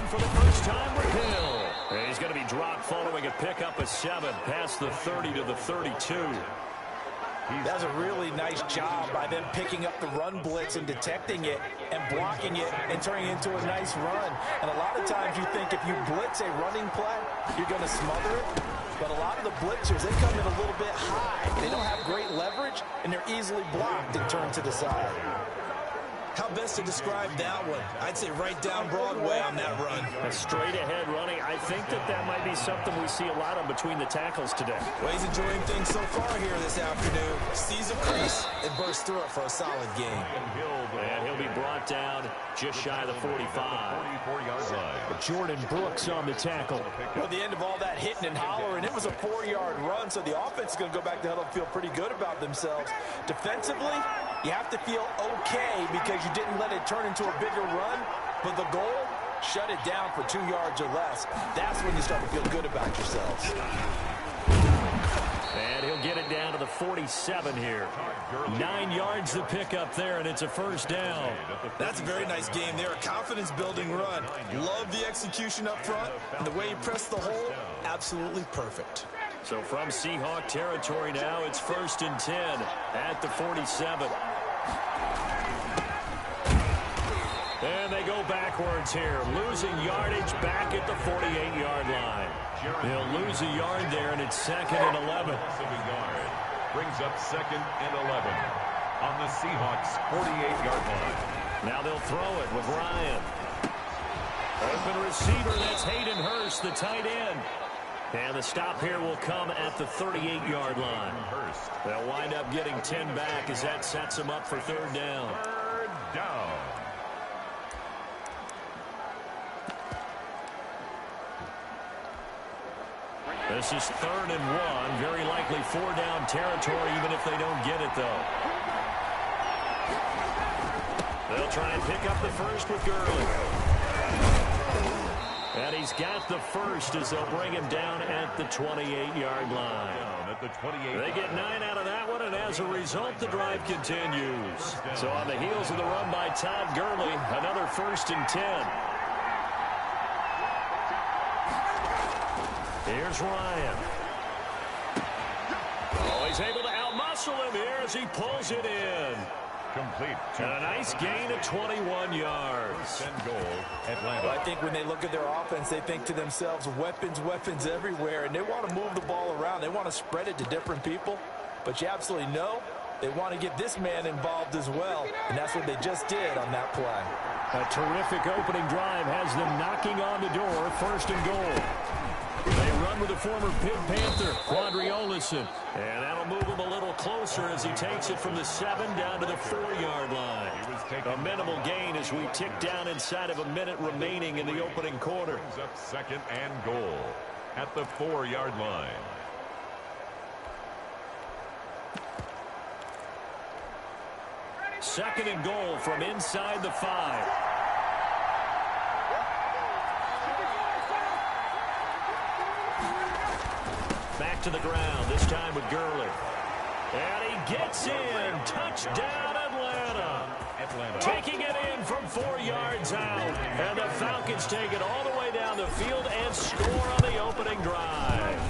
for the first time with Hill. And he's going to be dropped following a pickup of 7 past the 30 to the 32. That's a really nice job by them picking up the run blitz and detecting it and blocking it and turning it into a nice run. And a lot of times you think if you blitz a running play, you're going to smother it. But a lot of the blitzers, they come in a little bit high. They don't have great leverage, and they're easily blocked and turned to the side. How best to describe that one? I'd say right down Broadway on that run. A straight-ahead running. I think that might be something we see a lot of between the tackles today. Well, he's enjoying things so far here this afternoon. Sees a crease and bursts through it for a solid game. And he'll be brought down just shy of the 45. Jordan Brooks on the tackle. Well, at the end of all that hitting and hollering, it was a 4-yard run, so the offense is going to go back to huddle and feel pretty good about themselves. Defensively, you have to feel okay because you didn't let it turn into a bigger run, but the goal, shut it down for 2 yards or less. That's when you start to feel good about yourselves. And he'll get it down to the 47 here. 9 yards to pick up there, and it's a first down. That's a very nice game there. A confidence-building run. Love the execution up front, and the way he pressed the hole, absolutely perfect. So from Seahawk territory now, it's 1st and 10 at the 47. And they go backwards here, losing yardage back at the 48-yard line. He'll lose a yard there, and it's 2nd and 11. Brings up 2nd and 11 on the Seahawks 48-yard line. Now they'll throw it with Ryan. Open receiver, that's Hayden Hurst, the tight end. And the stop here will come at the 38-yard line. They'll wind up getting 10 back as that sets them up for 3rd down. 3rd down. This is 3rd and 1. Very likely 4-down territory, even if they don't get it, though. They'll try and pick up the first with Gurley. And he's got the first as they'll bring him down at the 28-yard line. They get 9 out of that one, and as a result, the drive continues. So on the heels of the run by Todd Gurley, another 1st and 10. Here's Ryan. Oh, he's able to outmuscle him here as he pulls it in. Complete. And a nice gain of 21 yards. 10 goal, Atlanta. Well, I think when they look at their offense, they think to themselves, weapons, weapons everywhere, and they want to move the ball around. They want to spread it to different people, but you absolutely know they want to get this man involved as well, and that's what they just did on that play. A terrific opening drive has them knocking on the door, 1st and goal. They run with the former Pitt Panther, Quadri Olison. And that'll move him a little closer as he takes it from the 7 down to the 4-yard line. A minimal gain as we tick down inside of a minute remaining in the opening quarter. Brings up 2nd and goal at the 4-yard line. Second and goal from inside the 5. Back to the ground, this time with Gurley. And he gets in. Touchdown, Atlanta. Taking it in from 4 yards out. And the Falcons take it all the way down the field and score on the opening drive.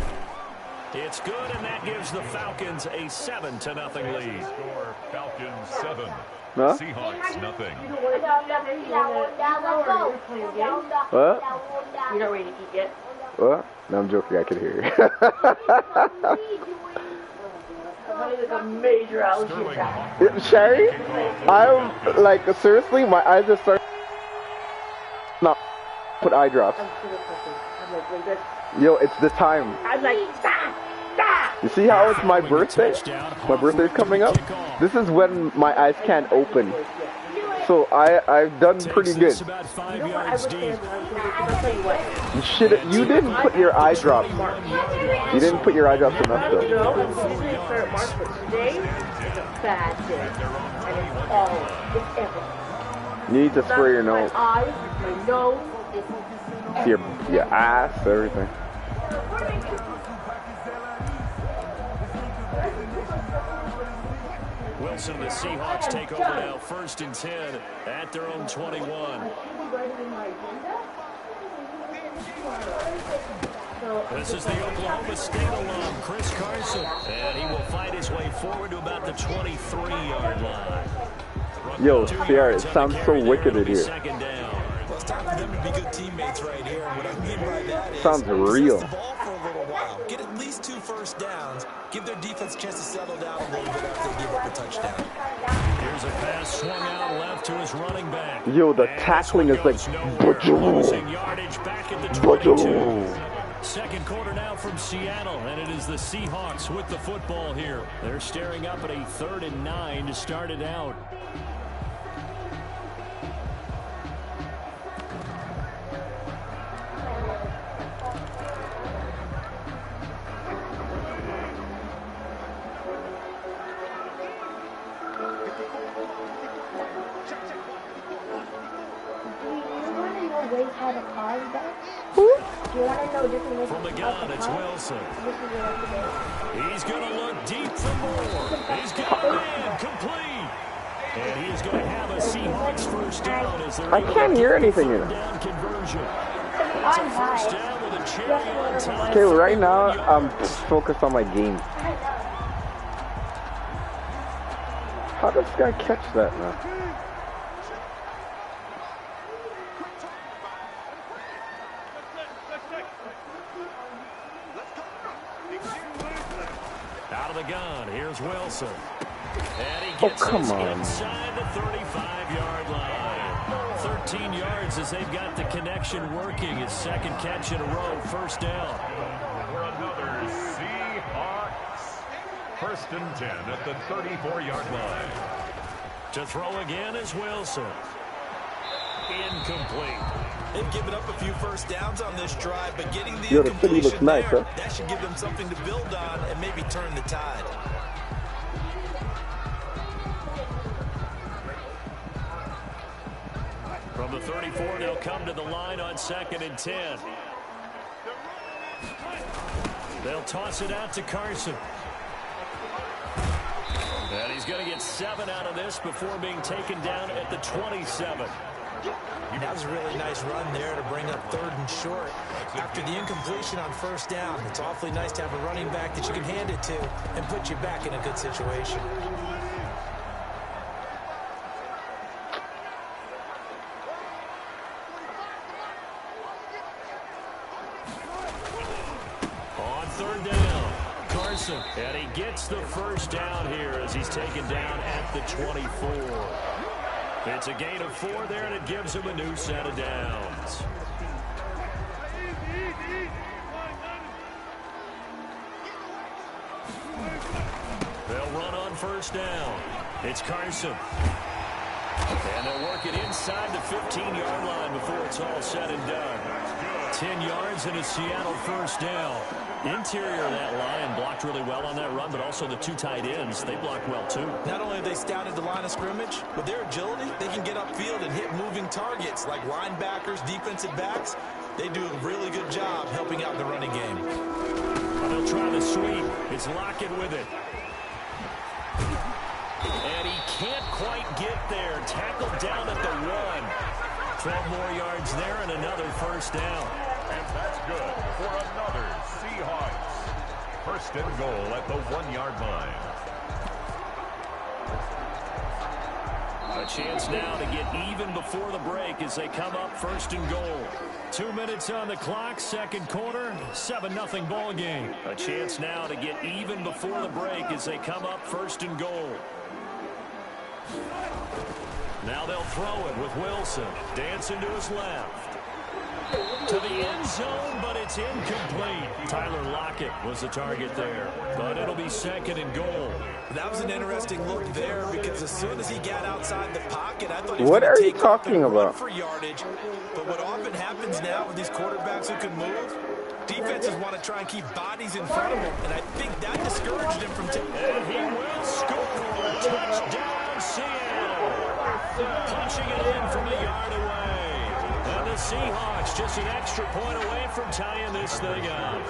It's good, and that gives the Falcons a 7-0 lead. Score Falcons 7. Huh? Seahawks nothing. What? You know where you eat it? What? No, I'm joking. I can hear you. Like a major allergy attack. Sherry, I'm like, seriously, my eyes are starting. No, put eye drops. I'm like this. Yo, it's the time. I'm like, stop! You see how it's my birthday? My birthday's coming up. This is when my eyes can't open. So I've done pretty good. You know what? I wish they had I'll tell you what. You didn't put your eye drops. You didn't put your eye drops enough though. No, usually I start at March, but today is a bad day. And it's all, it's everything. You need to spray your nose. My eyes, my nose, Your ass, everything. Wilson, the Seahawks take over now, 1st and 10 at their own 21. This is the Oklahoma State alum, Chris Carson. And he will fight his way forward to about the 23-yard line. Yo, Sierra, it sounds so wicked in here. Second down. Well, it's time for them to be good teammates right here. What I mean by that is sounds real. possess the ball for a little while. Get at least 2 first downs. Give their defense a chance to settle down a little bit after they give up a touchdown. Here's a pass swung out left to his running back. Yo, the tackling is like losing yardage back at the 22. Second quarter now from Seattle, and it is the Seahawks with the football here. They're staring up at a 3rd and 9 to start it out. From the gun, it's Wilson. He's going to look deep for more. He's got a man complete. And he is going to have a Seahawks first down as they're I can't hear anything here. down conversion. It's a first down with a cherry on top. Okay, right now I'm focused on my game. How does this guy catch that now? Out of the gun, here's Wilson. And he gets inside the 35-yard line. 13 yards as they've got the connection working. His second catch in a row, first down. For another Seahawks. 1st and 10 at the 34-yard line. To throw again is Wilson. Incomplete. They've given up a few first downs on this drive, but getting the Yo, the city looks incompletion nice, there, huh? that should give them something to build on and maybe turn the tide. From the 34, they'll come to the line on 2nd and 10. They'll toss it out to Carson. And he's going to get 7 out of this before being taken down at the 27. That was a really nice run there to bring up 3rd and short. After the incompletion on first down, it's awfully nice to have a running back that you can hand it to and put you back in a good situation. On 3rd down, Carson. And he gets the first down here as he's taken down at the 24. It's a gain of 4 there, and it gives him a new set of downs. They'll run on first down. It's Carson. And they'll work it inside the 15-yard line before it's all said and done. 10 yards and a Seattle first down. Interior of that line blocked really well on that run, but also the 2 tight ends, they blocked well too. Not only have they scouted the line of scrimmage, with their agility, they can get upfield and hit moving targets like linebackers, defensive backs. They do a really good job helping out in the running game. They'll try the sweep. It's Lockett with it. And he can't quite get there. Tackled down at the 1. 12 more yards there and another first down. And that's good for another Seahawks. 1st and goal at the 1-yard line. A chance now to get even before the break as they come up 1st and goal. 2 minutes on the clock, 2nd quarter, 7-0 ball game. A chance now to get even before the break as they come up 1st and goal. Now they'll throw it with Wilson. Dancing to his left. To the end zone, but it's incomplete. Tyler Lockett was the target there, but it'll be 2nd and goal. That was an interesting look there because as soon as he got outside the pocket, I thought he was What going are to you take off talking and run about? for yardage. But what often happens now with these quarterbacks who can move, defenses want to try and keep bodies in front of them, and I think that discouraged him from taking. And he will score. Touchdown, Seattle. Punching it in from a yard away. And the Seahawks just an extra point away from tying this thing up.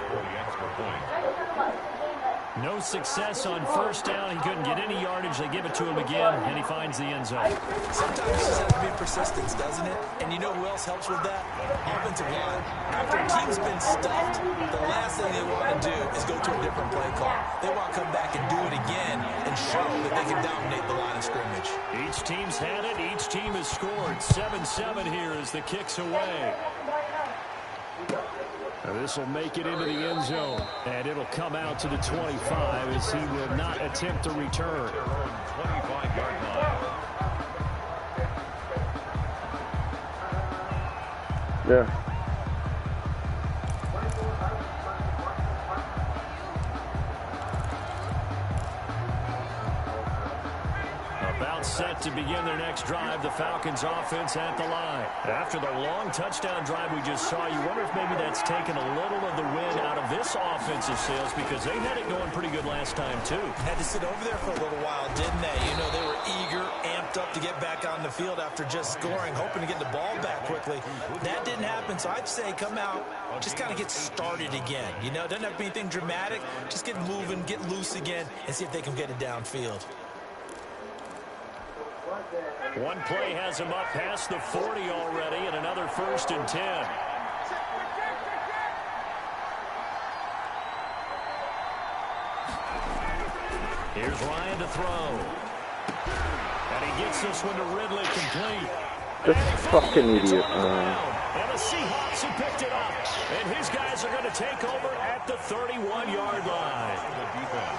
No success on first down. He couldn't get any yardage. They give it to him again, and he finds the end zone. Sometimes it just has to be persistence, doesn't it? And you know who else helps with that? Offensive line. After a team's been stuffed, the last thing they want to do is go to a different play call. They want to come back and do it again and show that they can dominate the line of scrimmage. Each team's had it. Each team has scored. 7-7 here as the kick's away. This will make it into the end zone, and it'll come out to the 25 as he will not attempt to return. 25-yard line. Yeah. About set to begin their next drive, the Falcons offense at the line. After the long touchdown drive we just saw, you wonder if maybe that's taken a little of the wind out of this offensive sails, because they had it going pretty good last time too. Had to sit over there for a little while, didn't they? You know, they were eager, amped up to get back on the field after just scoring, hoping to get the ball back quickly. That didn't happen, so I'd say come out, just kind of get started again. You know, it doesn't have to be anything dramatic. Just get moving, get loose again, and see if they can get it downfield. One play has him up past the 40 already, and another 1st and 10. Here's Ryan to throw. And he gets this one to Ridley complete. This fucking idiot, man. And the Seahawks have picked it up. And his guys are going to take over at the 31-yard line.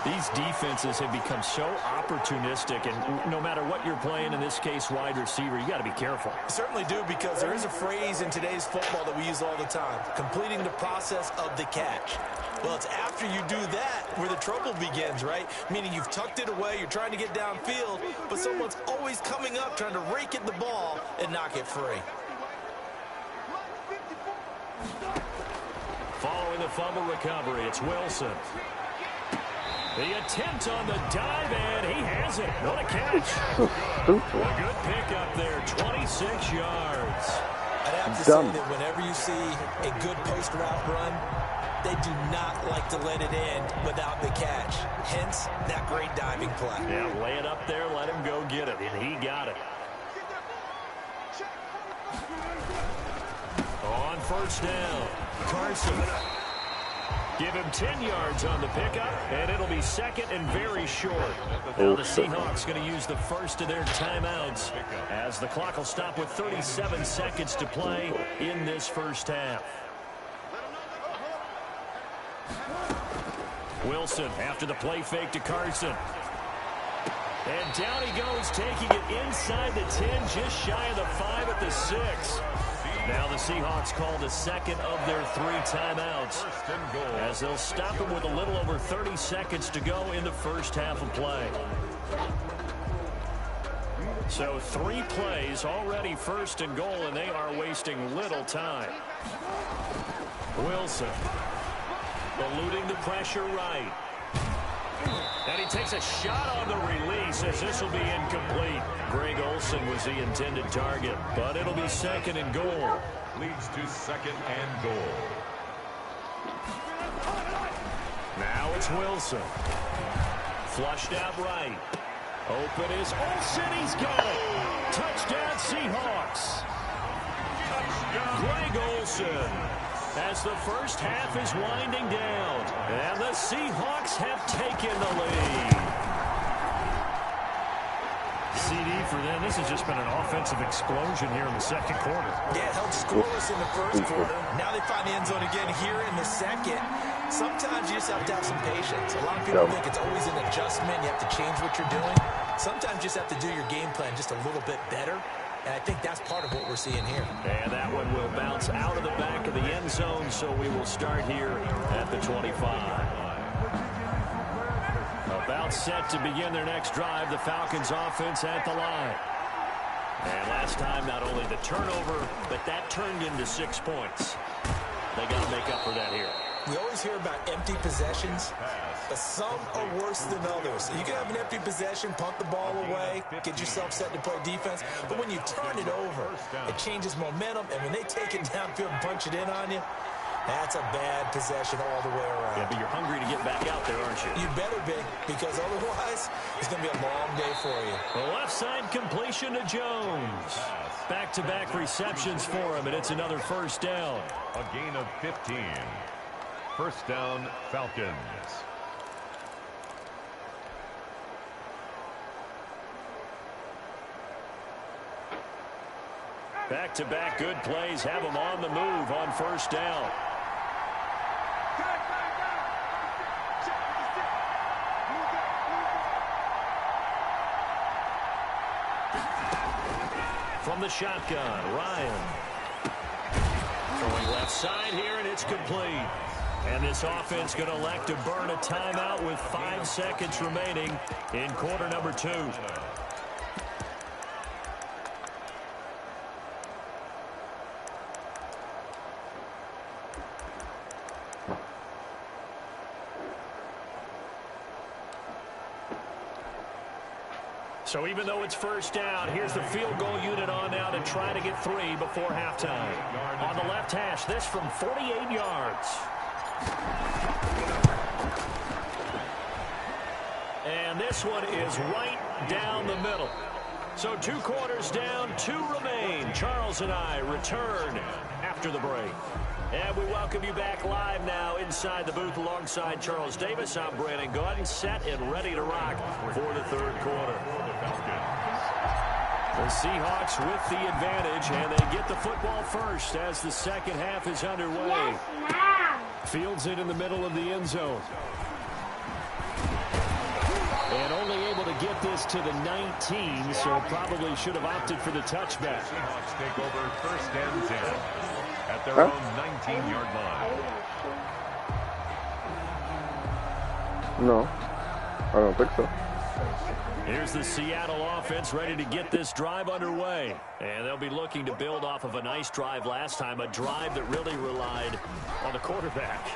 These defenses have become so opportunistic, and no matter what you're playing, in this case wide receiver, you got to be careful. Certainly do, because there is a phrase in today's football that we use all the time: completing the process of the catch. Well, it's after you do that where the trouble begins, right? Meaning you've tucked it away, you're trying to get downfield, but someone's always coming up trying to rake at the ball and knock it free. Following the fumble recovery, it's Wilson. The attempt on the dive, and he has it. What a catch. A good pickup there, 26 yards. I'd have to say that whenever you see a good post route run, they do not like to let it end without the catch. Hence, that great diving play. Yeah, lay it up there, let him go get it, and he got it. On first down, Carson. Give him 10 yards on the pickup, and it'll be 2nd and very short. Now the Seahawks going to use the first of their timeouts as the clock will stop with 37 seconds to play in this first half. Wilson after the play fake to Carson. And down he goes, taking it inside the 10, just shy of the 5 at the 6. Now the Seahawks call the 2nd of their 3 timeouts as they'll stop him with a little over 30 seconds to go in the first half of play. So 3 plays already 1st and goal, and they are wasting little time. Wilson eluding the pressure right. And he takes a shot on the release as this will be incomplete. Greg Olsen was the intended target, but it'll be 2nd and goal. Leads to 2nd and goal. Now it's Wilson. Flushed out right. Open is Olsen. He's got it. Touchdown Seahawks. Greg Olsen. As the first half is winding down, and the Seahawks have taken the lead. CD for them. This has just been an offensive explosion here in the 2nd quarter. Yeah, it held scoreless in the 1st quarter. Now they find the end zone again here in the 2nd. Sometimes you just have to have some patience. A lot of people think it's always an adjustment. You have to change what you're doing. Sometimes you just have to do your game plan just a little bit better. And I think that's part of what we're seeing here. And that one will bounce out of the back of the end zone, so we will start here at the 25. About set to begin their next drive, the Falcons offense at the line. And last time, not only the turnover, but that turned into 6 points. They got to make up for that here. We always hear about empty possessions, but some are worse than others. You can have an empty possession, punt the ball away, get yourself set to play defense, but when you turn it over, it changes momentum, and when they take it downfield and punch it in on you, That's a bad possession all the way around. Yeah, but you're hungry to get back out there, aren't you? You better be, because otherwise it's going to be a long day for you. The left side completion to Jones. Back-to-back receptions for him, and it's another first down. A gain of 15. First down, Falcons. Back-to-back good plays have him on the move on first down. From the shotgun, Ryan. Throwing left side here, and it's complete. And this offense going to elect to burn a timeout with 5 seconds remaining in quarter number 2. So even though it's first down, here's the field goal unit on now to try to get 3 before halftime. On the left hash, this from 48 yards. And this one is right down the middle. So 2 quarters down, 2 remain. Charles and I return after the break. And we welcome you back live now inside the booth alongside Charles Davis. I'm Brandon Gaudin, set and ready to rock for the third quarter. The Seahawks with the advantage, and they get the football first as the second half is underway. Fields it in the middle of the end zone. And only able to get this to the 19, so probably should have opted for the touchback. Seahawks take over first and 10 at their own 19-yard line. No, I don't think so. Here's the Seattle offense ready to get this drive underway. And they'll be looking to build off of a nice drive last time, a drive that really relied on the quarterback.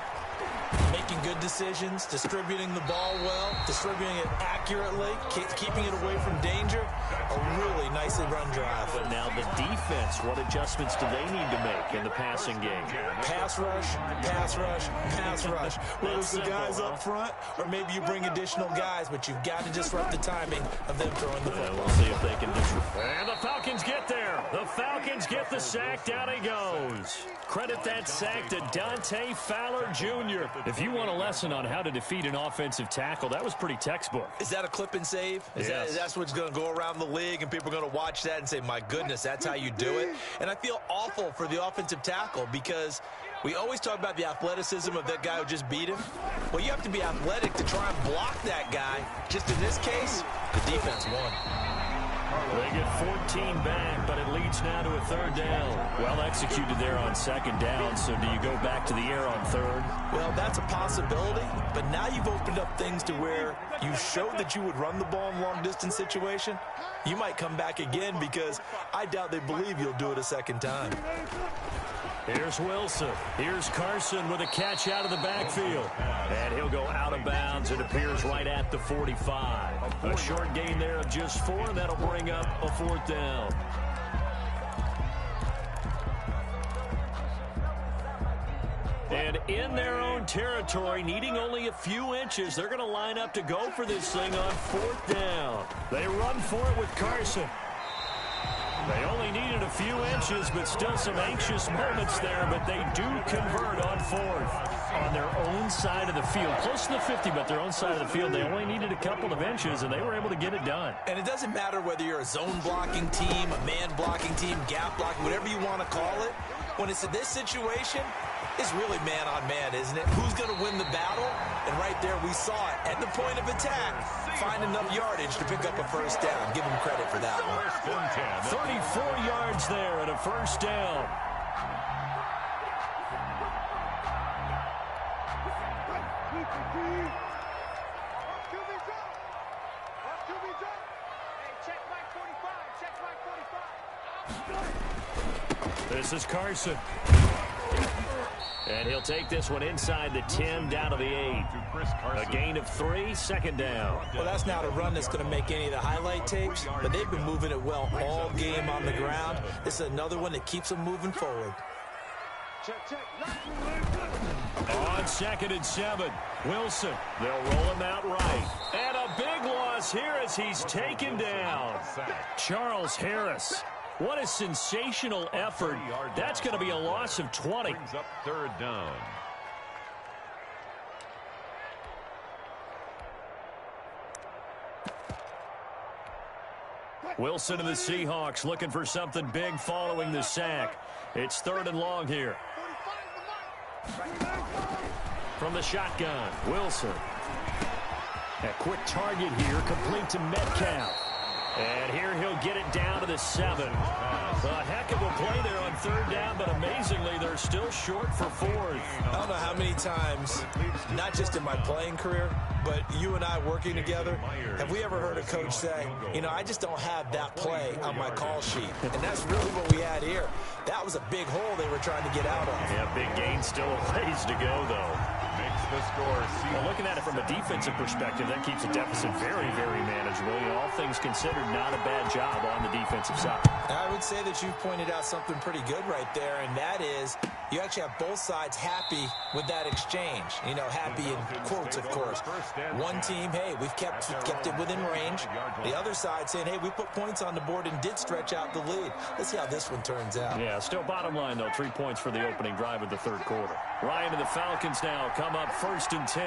Making good decisions, distributing the ball well, distributing it accurately, keeping it away from danger. A really nicely run drive. But now the defense, what adjustments do they need to make in the passing game? Pass rush, pass rush, pass rush. Whether it's the guys up front or maybe you bring additional guys, but you've got to disrupt the timing of them throwing the football. We'll see if they can disrupt. And the Falcons get there. The Falcons get the sack. Down he goes. Credit that sack to Dante Fowler Jr. If you want a lesson on how to defeat an offensive tackle, that was pretty textbook. Is that a clip and save? Yes. That's what's going to go around the league, and people are going to watch that and say, my goodness, that's how you do it? And I feel awful for the offensive tackle because we always talk about the athleticism of that guy who just beat him. Well, you have to be athletic to try and block that guy. Just in this case, the defense won. They get 14 back, but it leads now to a third down. Well executed there on second down, so do you go back to the air on third? Well, that's a possibility, but now you've opened up things to where you showed that you would run the ball in long-distance situation. You might come back again because I doubt they believe you'll do it a second time. Here's Wilson. Here's Carson with a catch out of the backfield. And he'll go out of bounds. It appears right at the 45. A short gain there of just 4, and that'll bring up a fourth down. And in their own territory, needing only a few inches, they're going to line up to go for this thing on fourth down. They run for it with Carson. They only needed a few inches, but still some anxious moments there, but they do convert on fourth on their own side of the field. Close to the 50, but their own side of the field. They only needed a couple of inches, and they were able to get it done. And it doesn't matter whether you're a zone blocking team, a man blocking team, gap blocking, whatever you want to call it. When it's in this situation, it's really man-on-man, isn't it? Who's going to win the battle? And right there, we saw it. At the point of attack, find enough yardage to pick up a first down. Give them credit for that one. 34 yards there and a first down. This is Carson. And he'll take this one inside the 10, down to the 8. A gain of 3, second down. Well, that's not a run that's going to make any of the highlight tapes, but they've been moving it well all game on the ground. This is another one that keeps them moving forward. On 2nd and 7, Wilson. They'll roll him out right. And a big loss here as he's taken down. Charles Harris. What a sensational effort. That's going to be a loss of 20. Brings up 3rd down. Wilson and the Seahawks looking for something big following the sack. It's 3rd and long here. From the shotgun, Wilson. A quick target here, complete to Metcalf. And here he'll get it down to the 7. A heck of a play there on 3rd down, but amazingly, they're still short for 4th. I don't know how many times, not just in my playing career, but you and I working together, have we ever heard a coach say, you know, I just don't have that play on my call sheet. And that's really what we had here. That was a big hole they were trying to get out of. Yeah, big gain, still a ways to go, though. Makes the score. Well, looking at it from a defensive perspective, that keeps the deficit very, very manageable. You know, all things considered, not a bad job on the defensive side. I would say that you've pointed out something pretty good right there, and that is you actually have both sides happy with that exchange. You know, happy in quotes, of course. One team, hey, we've kept it within range. The other side saying, hey, we put points on the board and did stretch out the lead. Let's see how this one turns out. Yeah, still bottom line, though, 3 points for the opening drive of the 3rd quarter. Ryan and the Falcons now come up 1st and 10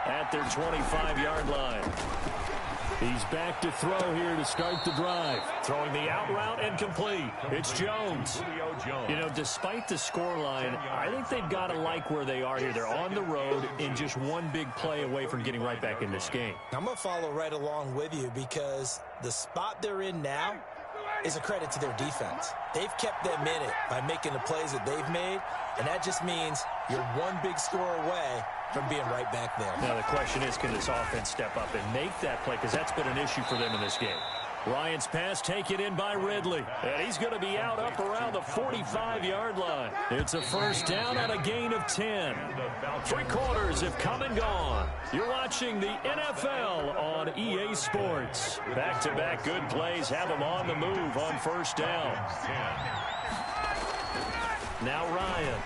at their 25-yard line. He's back to throw here to start the drive. Throwing the out route and complete. It's Jones. You know, despite the scoreline, I think they've got to like where they are here. They're on the road and just one big play away from getting right back in this game. I'm going to follow right along with you because the spot they're in now is a credit to their defense. They've kept them in it by making the plays that they've made, and that just means you're one big score away from being right back there. Now the question is, can this offense step up and make that play? Because that's been an issue for them in this game. Ryan's pass taken in by Ridley. And he's going to be out up around the 45-yard line. It's a 1st down on a gain of 10. 3 quarters have come and gone. You're watching the NFL on EA Sports. Back-to-back good plays have them on the move on 1st down. Now Ryan.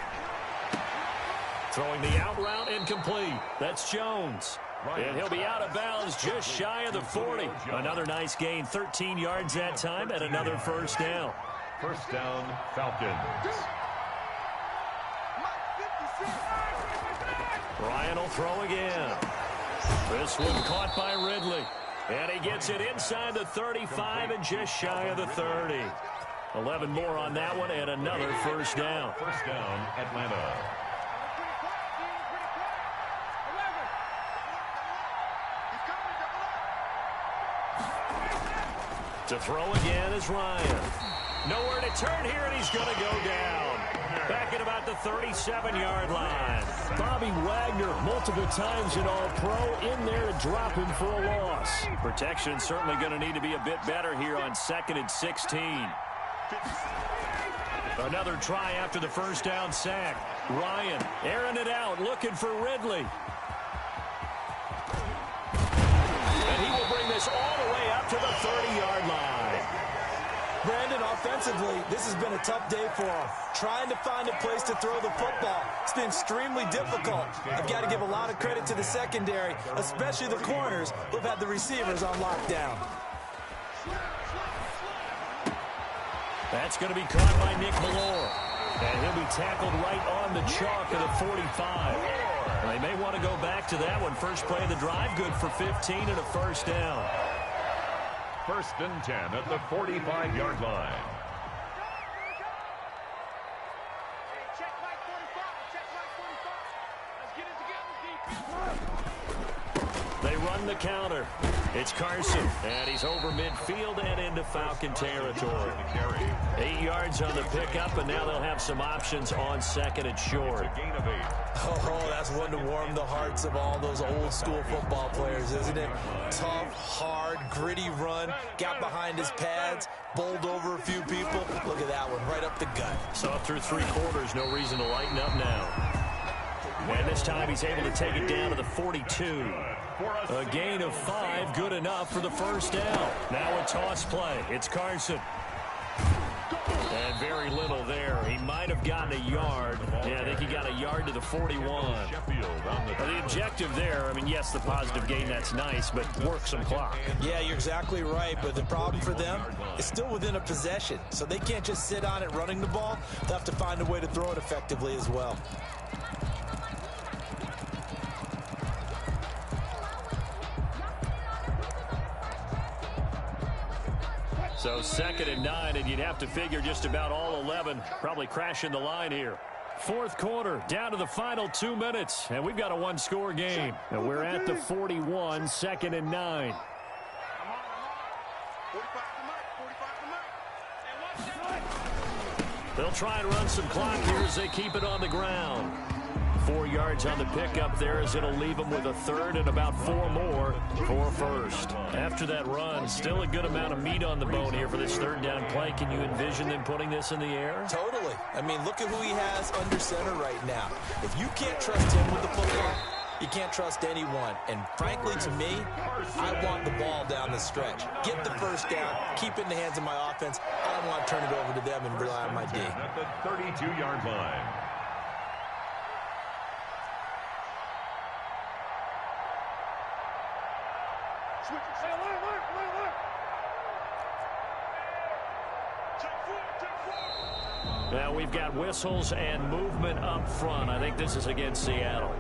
Throwing the out route incomplete. That's Jones. And he'll be out of bounds just shy of the 40. Another nice gain, 13 yards that time, and another 1st down. 1st down, Falcons. Ryan will throw again. This one caught by Ridley. And he gets it inside the 35 and just shy of the 30. 11 more on that one and another 1st down. 1st down, Atlanta. To throw again is Ryan. Nowhere to turn here, and he's going to go down. Back at about the 37-yard line. Bobby Wagner, multiple times an All-Pro, in there to drop him for a loss. Protection certainly going to need to be a bit better here on 2nd and 16. Another try after the 1st down sack. Ryan airing it out, looking for Ridley. And he will bring this all the way up to the 30-yard line. Brandon, offensively, this has been a tough day for him. Trying to find a place to throw the football. It's been extremely difficult. I've got to give a lot of credit to the secondary, especially the corners who have had the receivers on lockdown. That's going to be caught by Nick Ballore. And he'll be tackled right on the chalk of the 45. They may want to go back to that one. First play of the drive, good for 15 and a 1st down. 1st and 10 at the 45-yard line. They run the counter. It's Carson, and he's over midfield and into Falcon territory. 8 yards on the pickup, and now they'll have some options on 2nd and short. Oh, that's one to warm the hearts of all those old school football players, isn't it? Tough, hard, gritty run, got behind his pads, bowled over a few people. Look at that one, right up the gut. So through 3 quarters, no reason to lighten up now. And this time he's able to take it down to the 42. A gain of 5, good enough for the 1st down. Now a toss play. It's Carson. And very little there. He might have gotten a yard. Yeah, I think he got a yard to the 41. The objective there, I mean, yes, the positive gain, that's nice, but work some clock. Yeah, you're exactly right, but the problem for them is still within a possession, so they can't just sit on it running the ball. They'll have to find a way to throw it effectively as well. So 2nd and 9, and you'd have to figure just about all 11 probably crashing the line here. 4th quarter, down to the final 2 minutes, and we've got a one-score game. And we're at the 41, 2nd and 9. They'll try and run some clock here as they keep it on the ground. 4 yards on the pickup there as it'll leave them with a third and about 4 more for first. After that run, still a good amount of meat on the bone here for this 3rd down play. Can you envision them putting this in the air? Totally. I mean, look at who he has under center right now. If you can't trust him with the football, you can't trust anyone. And frankly, to me, I want the ball down the stretch. Get the first down, keep it in the hands of my offense. I don't want to turn it over to them and rely on my D. At the 32-yard line. Now we've got whistles and movement up front. I think this is against Seattle.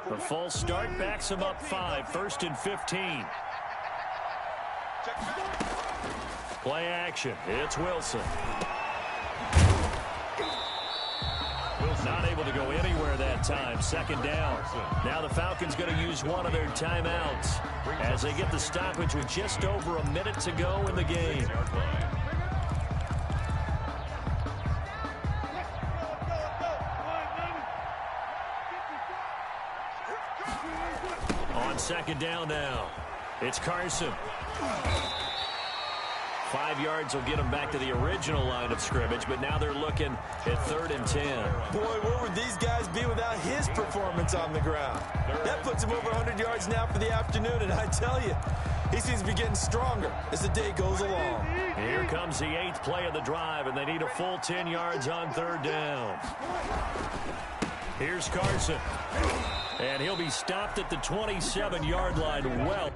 The full start backs him up 5, 1st and 15. Play action. It's Wilson. Not able to go anywhere that time. 2nd down. Now the Falcons going to use one of their timeouts as they get the stoppage with just over a minute to go in the game. On 2nd down now, it's Carson. 5 yards will get them back to the original line of scrimmage, but now they're looking at 3rd and 10. Boy, where would these guys be without his performance on the ground? That puts him over 100 yards now for the afternoon, and I tell you, he seems to be getting stronger as the day goes along. Here comes the 8th play of the drive, and they need a full 10 yards on 3rd down. Here's Carson, and he'll be stopped at the 27-yard line well.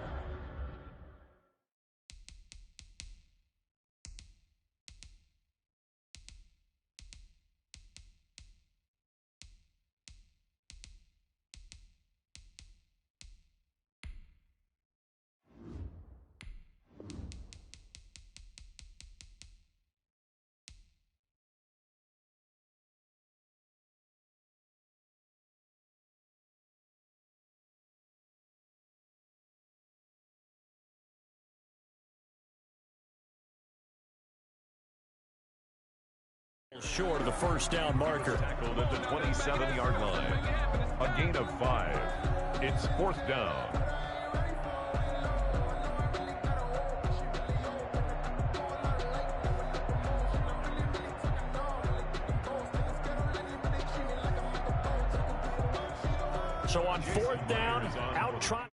Short of the 1st down marker. Tackled at the 27-yard line. A gain of 5. It's 4th down. So on 4th down, out trying.